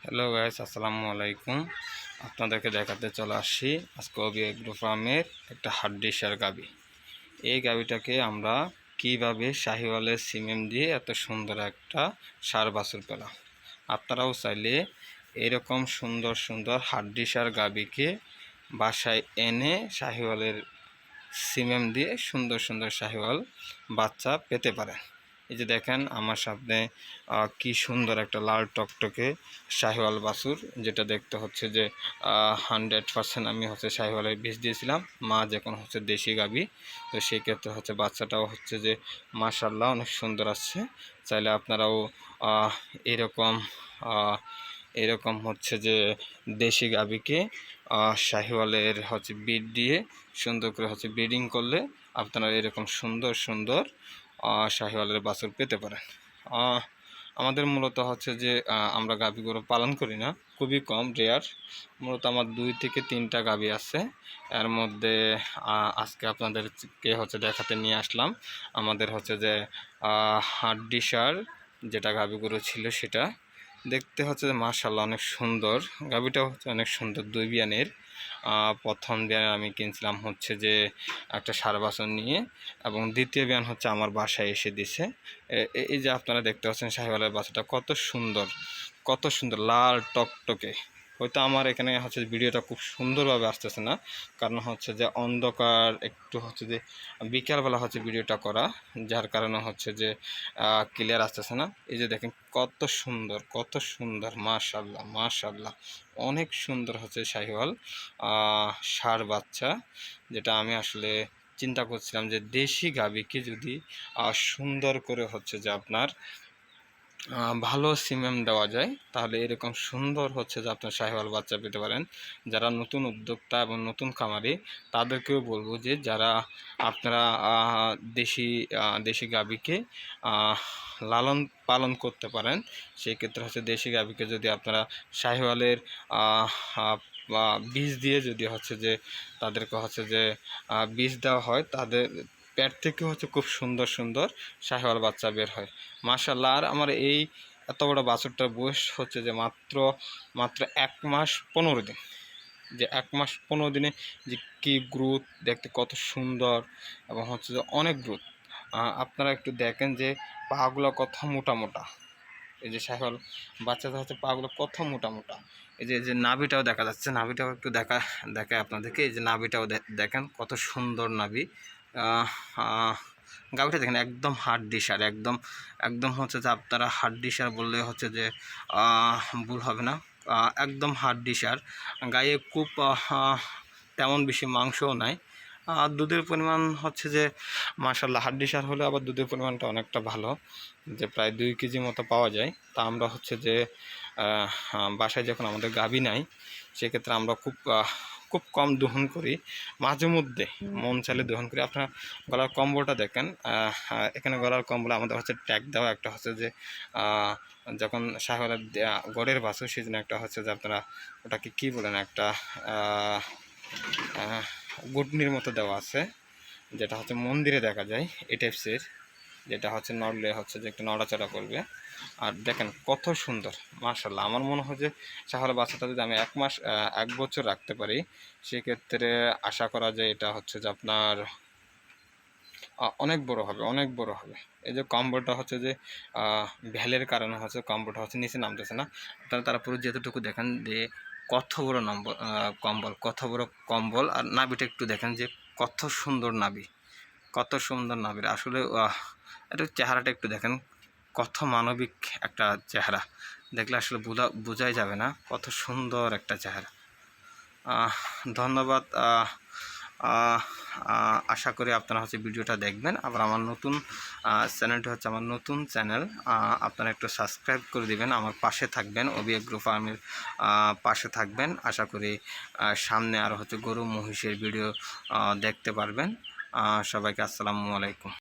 Hello guys, আসসালামু আলাইকুম। আপনাদেরকে দেখাতে চলে আসছি আজকে অবি এগ্রো ফার্মের একটা হাড্ডিসার গাবি। এই গাবিটাকে আমরা কিভাবে শাহিওয়ালের সিমেন্ট দিয়ে এত সুন্দর একটা সার বাছুর পেলাম। আপনারাও চাইলে এরকম সুন্দর সুন্দর হাড্ডিসার গাবিকে বাসায় এনে শাহিওয়ালের সিমেন্ট দিয়ে সুন্দর সুন্দর শাহিওয়াল বাচ্চা পেতে পারেন। এই যে দেখেন আমার সামনে কি সুন্দর একটা লাল টকটকে শাহিওয়াল বাছুর, যেটা দেখতে হচ্ছে যে 100% আমি হচ্ছে শাহিওয়ালের বীজ দিয়েছিলাম। মা যখন হচ্ছে দেশি গাবি, তো সেই ক্ষেত্রে হচ্ছে বাচ্চাটাও হচ্ছে যে মাশাআল্লাহ অনেক সুন্দর আসছে। চাইলে আপনারাও এরকম এরকম হচ্ছে যে দেশি গাবিকে শাহিওয়ালের হচ্ছে বিট দিয়ে সুন্দর করে হচ্ছে ব্রিডিং করলে আপনারা এরকম সুন্দর সুন্দর শাহিওয়ালের বাছুর পেতে পারেন। আমাদের মূলত হচ্ছে যে আমরা গাভীগুলো পালন করি না, খুবই কম, রেয়ার। মূলত আমার 2 থেকে 3টা গাভী আছে। এর মধ্যে আজকে আপনাদেরকে হচ্ছে দেখাতে নিয়ে আসলাম আমাদের হচ্ছে যে হাড্ডিসার যেটা গাভীগুলো ছিল, সেটা দেখতে হচ্ছে যে মাশাআল্লাহ অনেক সুন্দর। গাভীটা হচ্ছে অনেক সুন্দর, 2 বিয়ানের। প্রথম বিয়ান আমি কিনছিলাম হচ্ছে যে একটা সার বাছুর নিয়ে, এবং দ্বিতীয় বিয়ান হচ্ছে আমার বাসায় এসে দিছে। এই যে আপনারা দেখতে পাচ্ছেন শাহিওয়ালের বাচ্চাটা কত সুন্দর, কত সুন্দর লাল টকটকে। হয়তো আমার এখানে হচ্ছে ভিডিওটা খুব সুন্দরভাবে আসতেছে না, কারণ হচ্ছে যে অন্ধকার, একটু হচ্ছে যে বিকালবেলা হচ্ছে ভিডিওটা করা, যার কারণে হচ্ছে যে ক্লিয়ার আসতেছে না। এই যে দেখেন কত সুন্দর, কত সুন্দর, মাশাআল্লাহ মাশাআল্লাহ, অনেক সুন্দর হচ্ছে শাহিওয়াল ষাঁড় বাচ্চা, যেটা আমি আসলে চিন্তা করছিলাম যে দেশি গাভীকে যদি সুন্দর করে হচ্ছে যে আপনার ভালো সিমেন্ট দেওয়া যায়, তাহলে এরকম সুন্দর হচ্ছে যে আপনার শাহিওয়াল বাচ্চা পেতে পারেন। যারা নতুন উদ্যোক্তা এবং নতুন খামারি, তাদেরকেও বলবো যে যারা আপনারা দেশি দেশি গাভীকে লালন পালন করতে পারেন, সেই ক্ষেত্রে হচ্ছে দেশি গাভীকে যদি আপনারা শাহিওয়ালের বীজ দিয়ে যদি হচ্ছে যে তাদেরকে হচ্ছে যে বীজ দেওয়া হয়, তাদের পেট থেকে হচ্ছে খুব সুন্দর সুন্দর শাহিওয়াল বাচ্চা বের হয় মাশাআল্লাহ। আর আমার এই এত বড় বাছুরটার বয়স হচ্ছে যে মাত্র 1 মাস 15 দিন। যে 1 মাস 15 দিনে যে কি গ্রোথ, দেখতে কত সুন্দর, এবং হচ্ছে যে অনেক গ্রোথ। আপনারা একটু দেখেন যে পাগুলো কত মোটা মোটা। এই যে শাহিওয়াল বাচ্চাদের হচ্ছে পাগুলো কত মোটা মোটা। এই যে নাভিটাও দেখা যাচ্ছে, নাভিটাও একটু দেখায় আপনাদেরকে। এই যে নাভিটাও দেখেন কত সুন্দর নাভি। গাভিটা দেখেন একদম হাড্ডিসার, একদম একদম হচ্ছে যে আপনারা হাড্ডিসার বললে হচ্ছে যে ভুল হবে না। একদম হাড্ডিসার, গায়ে খুব তেমন বেশি মাংসও নাই। দুধের পরিমাণ হচ্ছে যে মাশাআল্লাহ হাড্ডিসার হলে আবার দুধের পরিমাণটা অনেকটা ভালো, যে প্রায় 2 কেজি মতো পাওয়া যায়। তা আমরা হচ্ছে যে বাসায় যখন আমাদের গাভী নাই, সেক্ষেত্রে আমরা খুব কম দহন করি, মাঝে মধ্যে মন চাইলে দহন করি। আপনার গলার কম্বলটা দেখেন, এখানে গলার কম্বল আমাদের হচ্ছে ট্যাগ দেওয়া, একটা হচ্ছে যে যখন শাহিওয়ালের গড়ের বাছুর, সেই জন্য একটা হচ্ছে যে আপনারা ওটাকে কী বলেন, একটা গুটনির মতো দেওয়া আছে, যেটা হচ্ছে মন্দিরে দেখা যায় এই টাইপসের, যেটা হচ্ছে নড়লে হচ্ছে যে একটু নড়াচড়া করবে। আর দেখেন কত সুন্দর মাশাআল্লাহ। আমার মনে হয় যে শাহিওয়াল বাচ্চাটা যদি আমি 1 বছর রাখতে পারি, সেক্ষেত্রে আশা করা যায় এটা হচ্ছে যে আপনার অনেক বড় হবে, অনেক বড় হবে। এই যে কম্বলটা হচ্ছে যে ভ্যালের কারণে হচ্ছে কম্বলটা হচ্ছে নিচে নামতেছে না। তারা পুরো যেতটুকু দেখেন যে কত বড় কম্বল, কত বড় কম্বল। আর নাভিটা একটু দেখেন যে কত সুন্দর নাভি, কত সুন্দর নাভির। আসলে এটা চেহারাটা একটু দেখেন, কত মানবিক একটা চেহারা, দেখলে আসলে বোঝাই যাবে না কত সুন্দর একটা চেহারা। ধন্যবাদ। আশা করি আপনারা হচ্ছে ভিডিওটা দেখবেন। আবার আমার নতুন চ্যানেলটি হচ্ছে আমার নতুন চ্যানেল, আপনারা একটু সাবস্ক্রাইব করে দিবেন, আমার পাশে থাকবেন, অবি এগ্রো ফার্মের পাশে থাকবেন। আশা করি সামনে আরও হচ্ছে গরু মহিষের ভিডিও দেখতে পারবেন। সবাইকে আসসালামু আলাইকুম।